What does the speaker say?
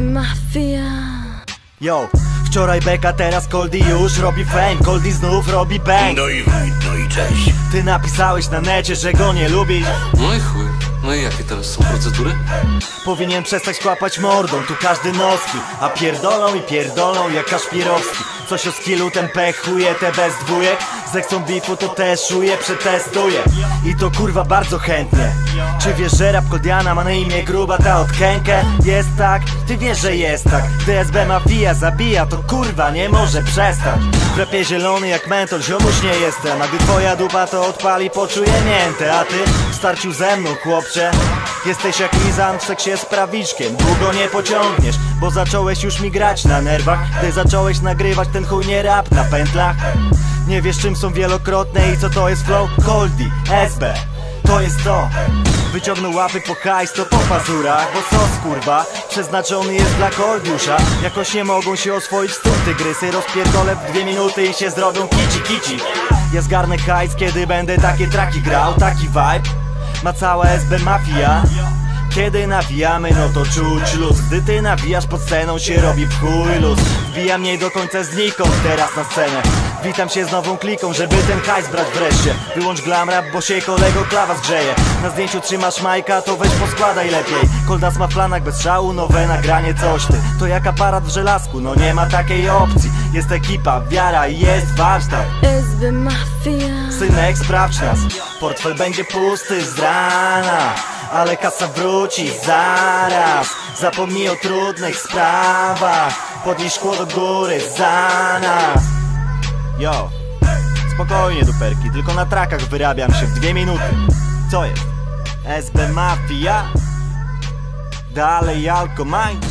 Mafia. Yo, wczoraj beka, teraz Koldy już robi fame. Koldy znów robi bang. No i cześć. Ty napisałeś na necie, że go nie lubisz. No i chuj. No i jakie teraz są procedury? Powinien przestać kłapać mordą, tu każdy noski. A pierdolą i pierdolą jak Kaszpirowski. Coś o skillu, ten pech chuje, te bez dwójek. Zechcą bifu, to też szuję, przetestuję. I to kurwa bardzo chętnie. Czy wiesz, że rap Koldiana ma na imię gruba ta odkękę? Jest tak, ty wiesz, że jest tak. DSB Mafia zabija, to kurwa nie może przestać. W rapie zielony jak mentol, ziomuś nie jestem. A gdy twoja dupa to odpali, poczuje miętę. A ty w starciu ze mną, chłopcze, jesteś jak Lizan w seksie z prawiczkiem. Długo nie pociągniesz, bo zacząłeś już mi grać na nerwach. Gdy zacząłeś nagrywać ten chuj nie rap na pętlach. Nie wiesz czym są wielokrotne i co to jest flow? Koldy, SB, to jest to. Wyciągnął łapy po hajs, to po pazurach. Bo sos kurwa, przeznaczony jest dla Koldiusza. Jakoś nie mogą się oswoić z tygrysy. Rozpierdolę w 2 minuty i się zrobią kici. Ja zgarnę hajs, kiedy będę takie traki grał. Taki vibe ma cała SB Mafia. Kiedy nawijamy, no to czuć luz. Gdy ty nawijasz, pod sceną się robi w chuj luz. Wbijam jej do końca znikąd teraz na scenę. Witam się z nową kliką, żeby ten hajs brać wreszcie. Wyłącz glam rap, bo się kolego klawa zgrzeje. Na zdjęciu trzymasz majka, to weź poskładaj lepiej. Koldas ma flanak bez szału, nowe nagranie coś ty. To jak aparat w żelazku, no nie ma takiej opcji. Jest ekipa, wiara i jest warsztat. SB Mafia. Synek, sprawdź nas. Portfel będzie pusty z rana, ale kasa wróci zaraz. Zapomnij o trudnych sprawach. Podnieś szkło do góry za nas. Yo, spokojnie duperki, tylko na trakach wyrabiam się w 2 minuty. Co jest? SB Mafia. Dalej Alko Mind.